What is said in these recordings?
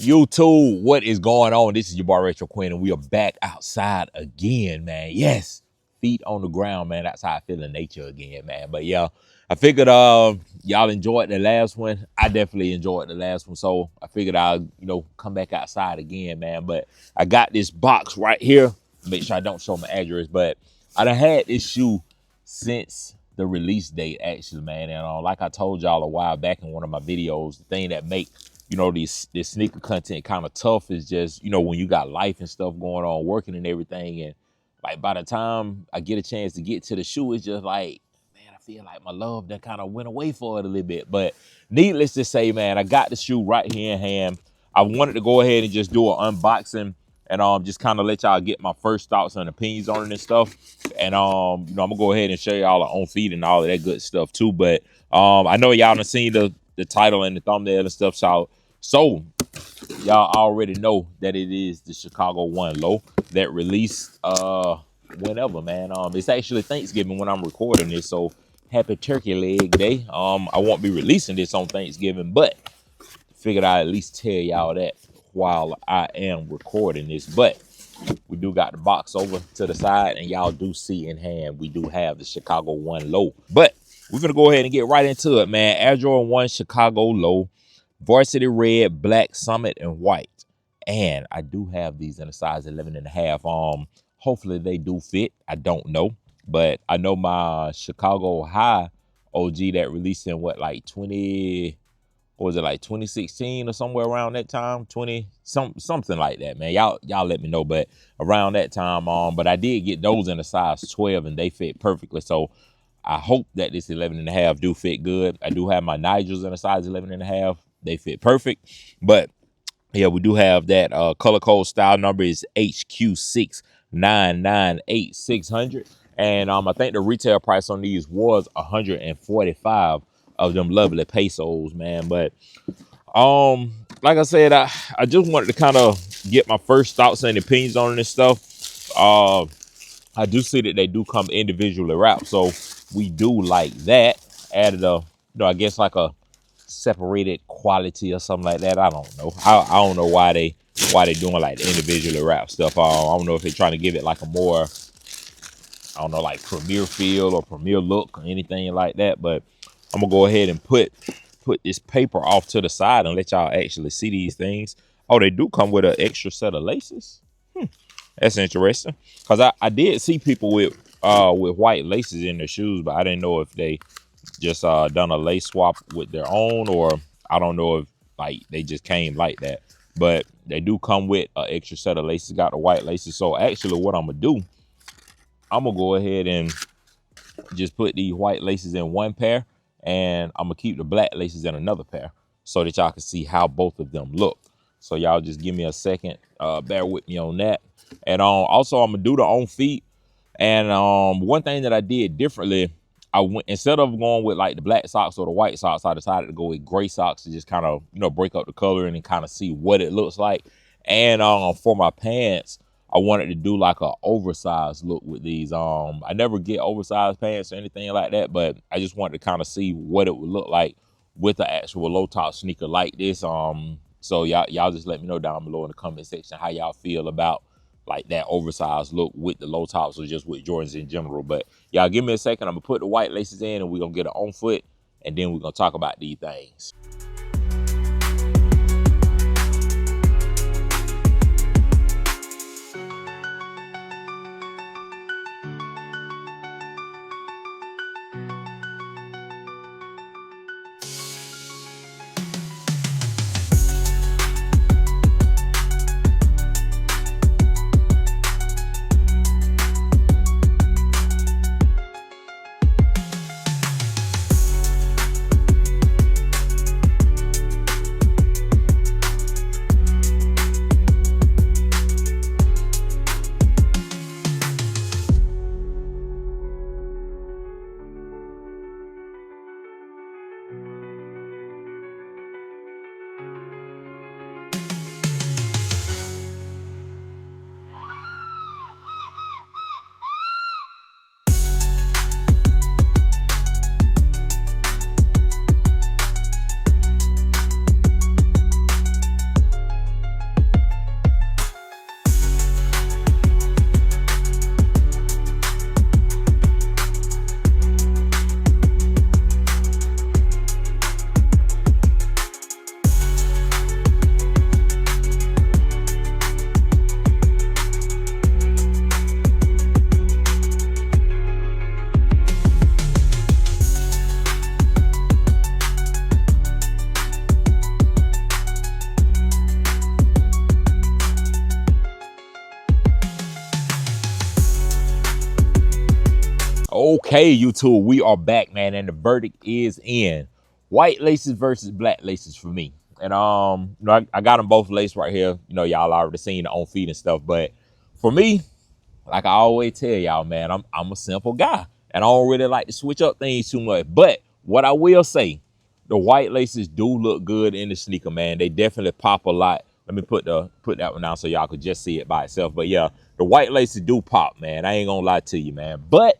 YouTube, what is going on? This is your boy Retro Quin, and we are back outside again, man. Yes, feet on the ground, man. That's how I feel in nature again, man. But yeah, I figured y'all enjoyed the last one. I definitely enjoyed the last one, so I figured I'll come back outside again, man. But I got this box right here. Make sure I don't show my address, but I done had this shoe since the release date, actually, man. And like I told y'all a while back in one of my videos, the thing that make this sneaker content kind of tough is just, when you got life and stuff going on, working and everything. And like by the time I get a chance to get to the shoe, it's just like, man, I feel like my love that kind of went away for it a little bit. But needless to say, man, I got the shoe right here in hand. I wanted to go ahead and just do an unboxing and just kind of let y'all get my first thoughts and opinions on it and stuff. And I'm gonna go ahead and show y'all the on feet and all of that good stuff too. But I know y'all done seen the title and the thumbnail and stuff, so y'all already know that it is the Chicago 1 low that released whenever, man. It's actually Thanksgiving when I'm recording this, so happy turkey leg day. I won't be releasing this on Thanksgiving, but figured I'd at least tell y'all that while I am recording this. But we do got the box over to the side, and y'all do see in hand we do have the Chicago 1 low. But we're gonna go ahead and get right into it, man. Air Jordan 1 Chicago low, varsity red, black, summit, and white. And I do have these in a size 11.5. Hopefully they do fit. I don't know, but I know my Chicago high OG that released in like 2016 or somewhere around that time, something like that, man. Y'all let me know, but around that time, but I did get those in a size 12 and they fit perfectly. So I hope that this 11.5 do fit good. I do have my Nigels in a size 11.5. They fit perfect. But yeah, we do have that color code style number is HQ6998-600. And I think the retail price on these was 145 of them lovely pesos, man. But like I said, I just wanted to kind of get my first thoughts and opinions on this stuff. I do see that they do come individually wrapped, so we do like that. Added I guess like a separated quality or something like that. I don't know. I don't know why they doing like the individually wrapped stuff. I don't know if they're trying to give it like a more, I don't know, like premier feel or premier look or anything like that. But I'm gonna go ahead and put this paper off to the side and let y'all actually see these things. Oh, they do come with an extra set of laces. That's interesting, because I did see people with white laces in their shoes, but I didn't know if they just done a lace swap with their own, or I don't know if like they just came like that. But they do come with an extra set of laces, got the white laces. So actually what I'm gonna do, I'm gonna go ahead and just put these white laces in one pair, and I'm gonna keep the black laces in another pair so that y'all can see how both of them look. So y'all just give me a second, bear with me on that. And also I'm gonna do the on feet. And one thing that I did differently, I went, instead of going with like the black socks or the white socks, I decided to go with gray socks to just kind of break up the color and kind of see what it looks like. And for my pants, I wanted to do like a oversized look with these. I never get oversized pants or anything like that, but I just wanted to kind of see what it would look like with the actual low top sneaker like this. So y'all just let me know down below in the comment section how y'all feel about like that oversized look with the low tops or just with Jordans in general. But y'all give me a second. I'm gonna put the white laces in and we're gonna get it on foot, and then we're gonna talk about these things. Okay, YouTube, we are back, man, and the verdict is in. White laces versus black laces for me. And I got them both laced right here. Y'all already seen the on feet and stuff. But for me, like I always tell y'all, man, I'm a simple guy. And I don't really like to switch up things too much. But what I will say, the white laces do look good in the sneaker, man. They definitely pop a lot. Let me put that one down so y'all could just see it by itself. But yeah, the white laces do pop, man. I ain't gonna lie to you, man. But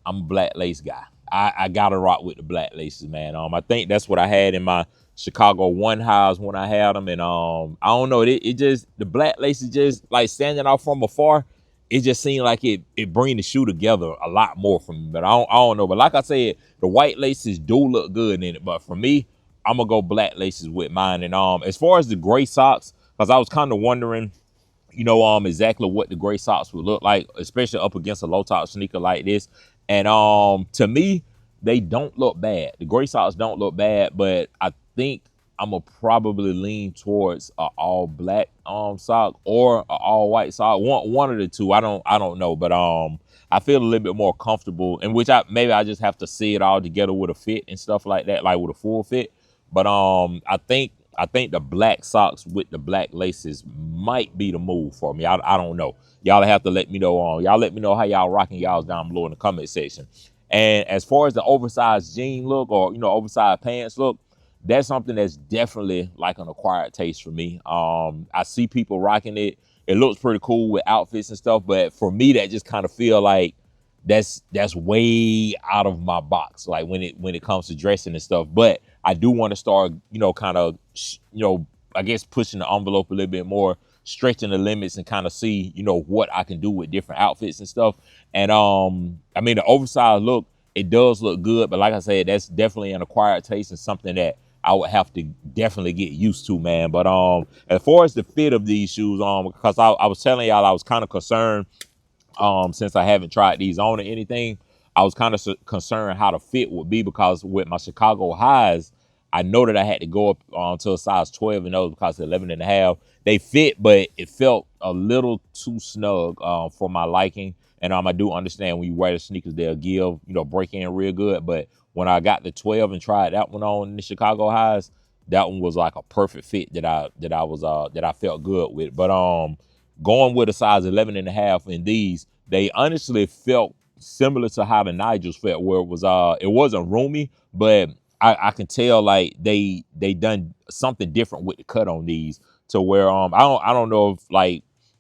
I'm a black lace guy. I gotta rock with the black laces, man. I think that's what I had in my Chicago one highs when I had them, and I don't know, it just the black laces just like standing out from afar. It just seemed like it bring the shoe together a lot more for me. But I don't know. But like I said, the white laces do look good in it. But for me, I'm gonna go black laces with mine. And as far as the gray socks, because I was kind of wondering, exactly what the gray socks would look like, especially up against a low top sneaker like this. And to me, they don't look bad. The gray socks don't look bad, but I think I'm gonna probably lean towards a all black sock or a all white sock. One of the two. I don't know, but I feel a little bit more comfortable, in which I just have to see it all together with a fit and stuff like that, like with a full fit. But I think the black socks with the black laces might be the move for me. I don't know. Y'all have to let me know. Y'all let me know how y'all rocking y'all down below in the comment section. And as far as the oversized jean look, or oversized pants look, that's something that's definitely like an acquired taste for me. I see people rocking it. It looks pretty cool with outfits and stuff, but for me, that just kind of feel like that's way out of my box, like when it comes to dressing and stuff. But I do want to start, kind of, I guess pushing the envelope a little bit more, stretching the limits, and kind of see, what I can do with different outfits and stuff. And I mean, the oversized look, it does look good, but like I said, that's definitely an acquired taste and something that I would have to definitely get used to, man. But as far as the fit of these shoes, because I was telling y'all I was kind of concerned, since I haven't tried these on or anything, I was kind of concerned how the fit would be, because with my Chicago highs, I know that I had to go up to a size 12 and those, because 11 and a half, they fit, but it felt a little too snug for my liking. And I do understand when you wear the sneakers, they'll give, break in real good. But when I got the 12 and tried that one on in the Chicago highs, that one was like a perfect fit that I felt good with. But going with a size 11 and a half in these, they honestly felt similar to how the Nigels felt, where it wasn't roomy, but I can tell like they done something different with the cut on these, to where I don't know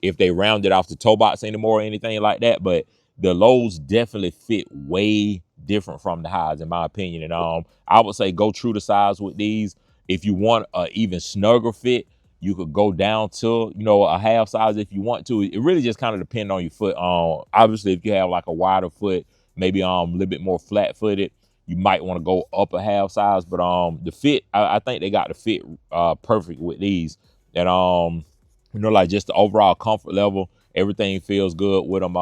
if they rounded off the toe box anymore or anything like that, but the lows definitely fit way different from the highs, in my opinion. And I would say go true to size with these. If you want a even snugger fit, you could go down to, a half size if you want to. It really just kind of depends on your foot. Obviously, if you have like a wider foot, maybe a little bit more flat footed, you might want to go up a half size. But the fit, I think they got the fit perfect with these. And like just the overall comfort level, everything feels good with them.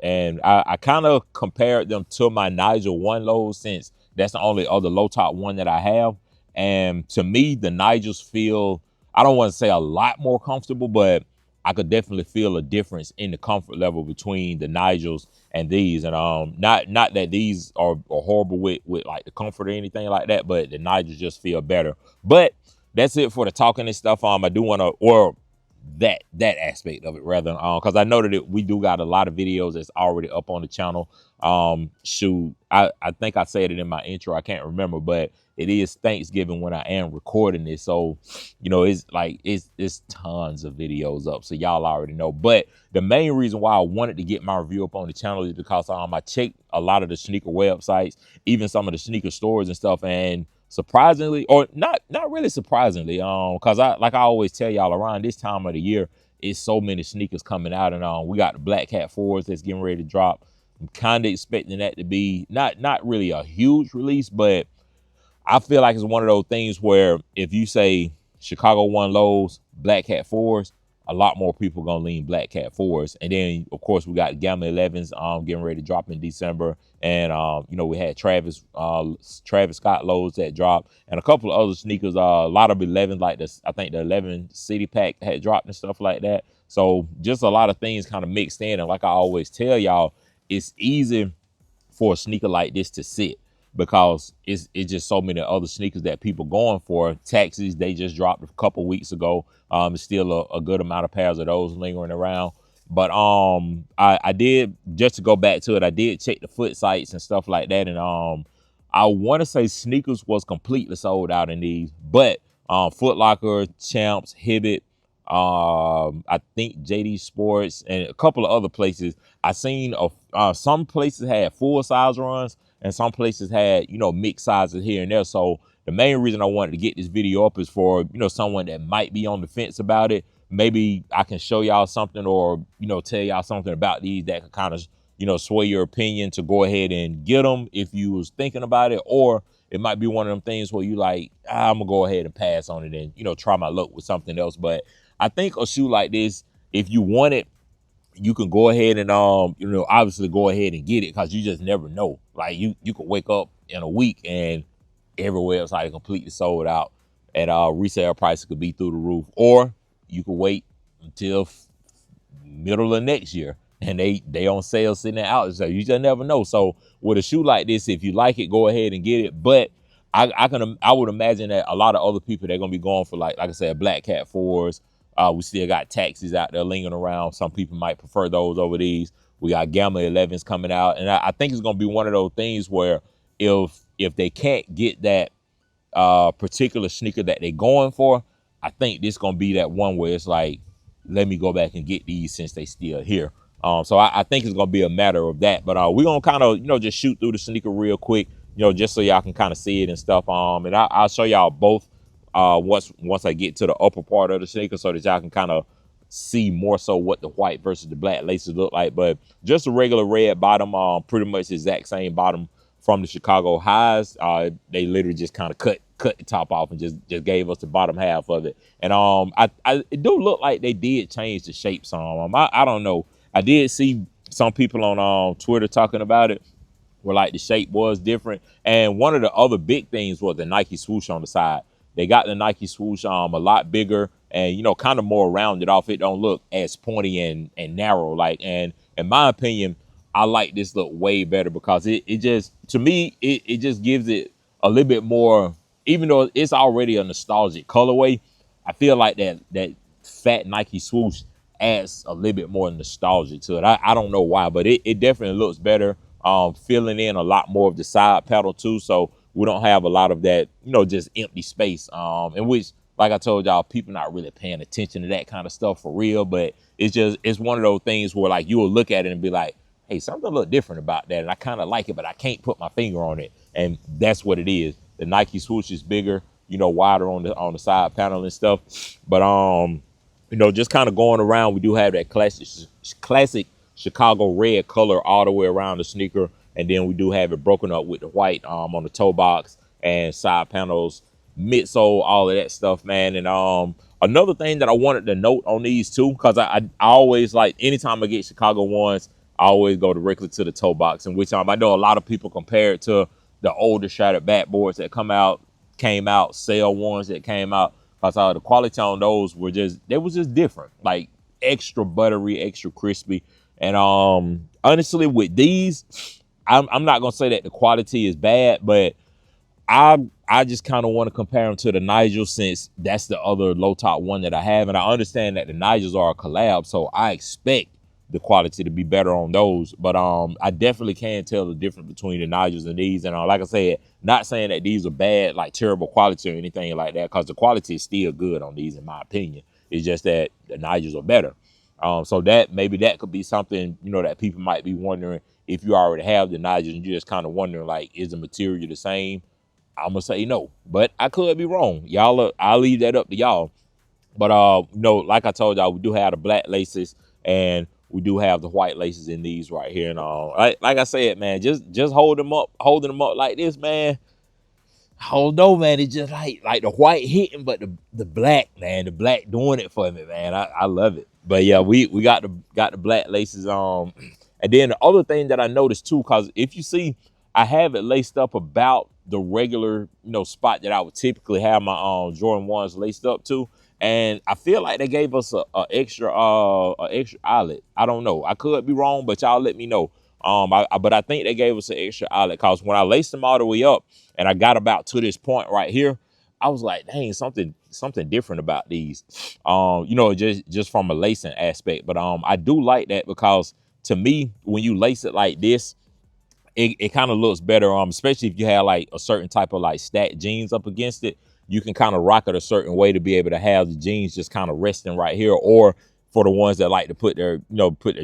And I kind of compared them to my Nigel one lows, since that's the only other low top one that I have. And to me, the Nigels feel, I don't want to say a lot more comfortable, but I could definitely feel a difference in the comfort level between the Nigels and these. And not that these are horrible with like the comfort or anything like that, but the Nigels just feel better. But that's it for the talking and stuff. I do want to, or that aspect of it rather, because I know that we do got a lot of videos that's already up on the channel. Shoot, I think I said it in my intro, I can't remember, but it is Thanksgiving when I am recording this, so it's like it's tons of videos up, so y'all already know. But the main reason why I wanted to get my review up on the channel is because I checked a lot of the sneaker websites, even some of the sneaker stores and stuff, and surprisingly, or not really surprisingly, because I always tell y'all, around this time of the year, it's so many sneakers coming out, and we got the Black Cat 4s that's getting ready to drop. I'm kind of expecting that to be not really a huge release, but I feel like it's one of those things where if you say Chicago 1 lows, Black Cat 4s, a lot more people gonna lean Black Cat 4s. And then of course we got Gamma 11s getting ready to drop in December. And we had Travis Scott lows that dropped, and a couple of other sneakers, a lot of 11s, like this, I think the 11 City Pack had dropped and stuff like that. So just a lot of things kind of mixed in. And like I always tell y'all, it's easy for a sneaker like this to sit, because it's just so many other sneakers that people going for. Taxis, they just dropped a couple weeks ago. It's still a good amount of pairs of those lingering around. But I did, just to go back to it, I did check the foot sites and stuff like that, and I want to say sneakers was completely sold out in these, but Foot Locker, Champs, Hibbett, I think JD Sports, and a couple of other places. I seen some places had full size runs, and some places had, mixed sizes here and there. So the main reason I wanted to get this video up is for, someone that might be on the fence about it. Maybe I can show y'all something, or, tell y'all something about these that could kind of, sway your opinion to go ahead and get them if you was thinking about it. Or it might be one of them things where you like, I'm gonna go ahead and pass on it and, try my luck with something else. But I think a shoe like this, if you want it, you can go ahead and obviously go ahead and get it, because you just never know. Like you could wake up in a week and every website completely sold out, and resale prices could be through the roof. Or you could wait until middle of next year and they on sale sitting out. So you just never know. So with a shoe like this, if you like it, go ahead and get it. But I would imagine that a lot of other people, they're gonna be going for like I said, Black Cat 4s. We still got taxis out there lingering around. Some people might prefer those over these. We got Gamma 11s coming out, and I think it's gonna be one of those things where if they can't get that particular sneaker that they're going for, I think this gonna be that one where it's like, let me go back and get these since they still here. So I think it's gonna be a matter of that. But we're gonna kind of just shoot through the sneaker real quick, just so y'all can kind of see it and stuff. And I'll show y'all both once I get to the upper part of the sneaker, so that y'all can kind of see more so what the white versus the black laces look like. But just a regular red bottom, pretty much the exact same bottom from the Chicago highs. They literally just kind of cut the top off and just gave us the bottom half of it. And it do look like they did change the shape some. I don't know. I did see some people on Twitter talking about it, where like the shape was different. And one of the other big things was the Nike swoosh on the side. They got the Nike swoosh a lot bigger and kind of more rounded off. It don't look as pointy and narrow. Like, and in my opinion, I like this look way better, because it just, to me, it just gives it a little bit more. Even though it's already a nostalgic colorway, I feel like that fat Nike swoosh adds a little bit more nostalgia to it. I don't know why, but it definitely looks better. Filling in a lot more of the side pedal too, so we don't have a lot of that, just empty space. In which, like I told y'all, people not really paying attention to that kind of stuff for real. But it's one of those things where like you will look at it and be like, hey, something look different about that, and I kind of like it, but I can't put my finger on it. And that's what it is. The Nike swoosh is bigger, wider on the side panel and stuff. But just kind of going around, we do have that classic Chicago red color all the way around the sneaker, and then we do have it broken up with the white on the toe box and side panels, midsole, all of that stuff, man. And another thing that I wanted to note on these too, because I always, like, anytime I get Chicago ones, I always go directly to the toe box, in which I know a lot of people compare it to the older shattered backboards that came out, sale ones that came out, because the quality on those was just different, like extra buttery, extra crispy. And honestly, with these, I'm not gonna say that the quality is bad, but I just kind of want to compare them to the Nigel, since that's the other low top one that I have, and I understand that the Nigels are a collab, so I expect the quality to be better on those. But I definitely can tell the difference between the Nigels and these. And like I said, not saying that these are bad, like terrible quality or anything like that, because the quality is still good on these, in my opinion. It's just that the Nigels are better. So that maybe that could be something, that people might be wondering, if you already have the Nigels and you're just kind of wondering, like, is the material the same? I'm gonna say no, but I could be wrong. Y'all, I'll leave that up to y'all. But like I told y'all, we do have the black laces and we do have the white laces in these right here. And like I said, man, just holding them up like this, man. Hold on, man. It's just like the white hitting, but the black, man, the black doing it for me, man. I love it. But yeah, we got the black laces on. And then the other thing that I noticed too, because if you see, I have it laced up about the regular, spot that I would typically have my Jordan 1s laced up to. And I feel like they gave us a extra eyelet. I don't know. I could be wrong, but y'all let me know. But I think they gave us an extra outlet because when I laced them all the way up and I got about to this point right here, I was like, dang, something different about these. Just from a lacing aspect. But I do like that because to me, when you lace it like this, it kind of looks better, especially if you have like a certain type of like stacked jeans up against it. You can kind of rock it a certain way to be able to have the jeans just kind of resting right here, or for the ones that like to put their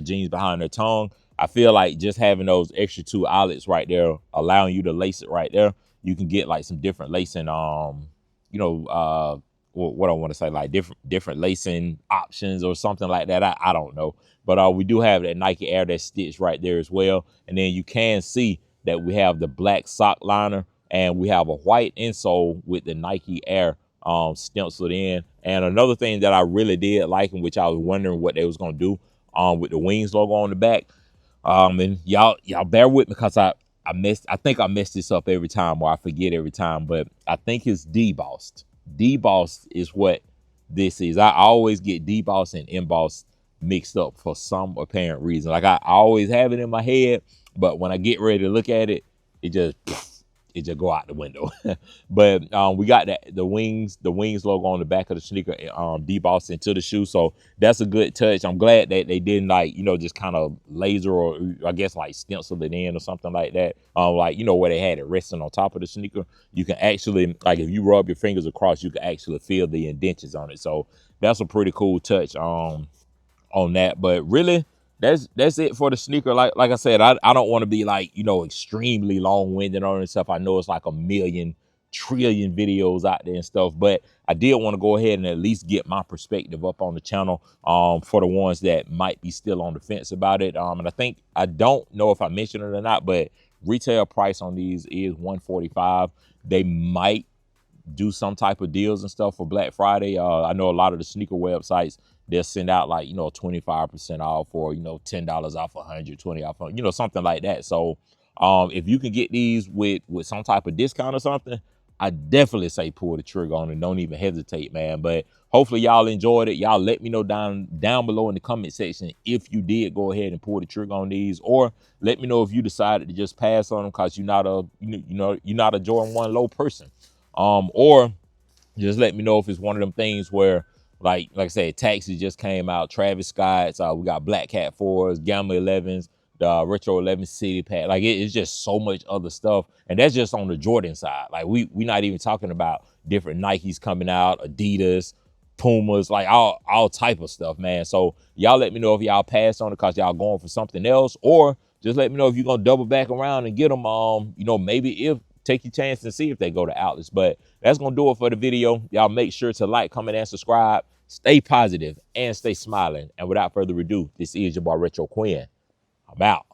jeans behind their tongue. I feel like just having those extra two eyelets right there, allowing you to lace it right there, you can get like some different lacing, what I want to say, like different lacing options or something like that. I don't know. But we do have that Nike Air that's stitched right there as well. And then you can see that we have the black sock liner and we have a white insole with the Nike Air stenciled in. And another thing that I really did like, and which I was wondering what they was gonna do with the Wings logo on the back. And y'all bear with me because I think I mess this up every time, or I forget every time, but I think it's debossed. Debossed is what this is. I always get debossed and embossed mixed up for some apparent reason. Like I always have it in my head, but when I get ready to look at it, it just go out the window. But we got the wings logo on the back of the sneaker debossed into the shoe, so that's a good touch. I'm glad that they didn't like just kind of laser, or I guess like stencil it in or something like that. Like where they had it resting on top of the sneaker, you can actually, like, if you rub your fingers across, you can actually feel the indentions on it. So that's a pretty cool touch on that. But really, that's it for the sneaker. Like I said, I don't want to be like extremely long-winded on it and stuff. I know it's like a million trillion videos out there and stuff, but I did want to go ahead and at least get my perspective up on the channel for the ones that might be still on the fence about it. And I don't know if I mentioned it or not, but retail price on these is $145. They might do some type of deals and stuff for Black Friday. I know a lot of the sneaker websites, they'll send out like 25% off, or $10 off 100, 20 off, something like that. So if you can get these with some type of discount or something, I definitely say pull the trigger on it. Don't even hesitate, man. But hopefully y'all enjoyed it. Y'all let me know down below in the comment section if you did go ahead and pull the trigger on these, or let me know if you decided to just pass on them because you're not a Jordan 1 low person. Or just let me know if it's one of them things where, like I said, Taxi just came out, Travis Scott's, we got Black Cat 4s, Gamma 11s, the Retro 11 City Pack. Like it's just so much other stuff, and that's just on the Jordan side. Like we not even talking about different Nikes coming out, Adidas, Pumas, like all type of stuff, man. So y'all let me know if y'all passed on it because y'all going for something else, or just let me know if you're gonna double back around and get them. Maybe if take your chance and see if they go to outlets. But that's gonna do it for the video. Y'all make sure to like, comment, and subscribe. Stay positive and stay smiling. And without further ado, this is your boy Retro Quin. I'm out.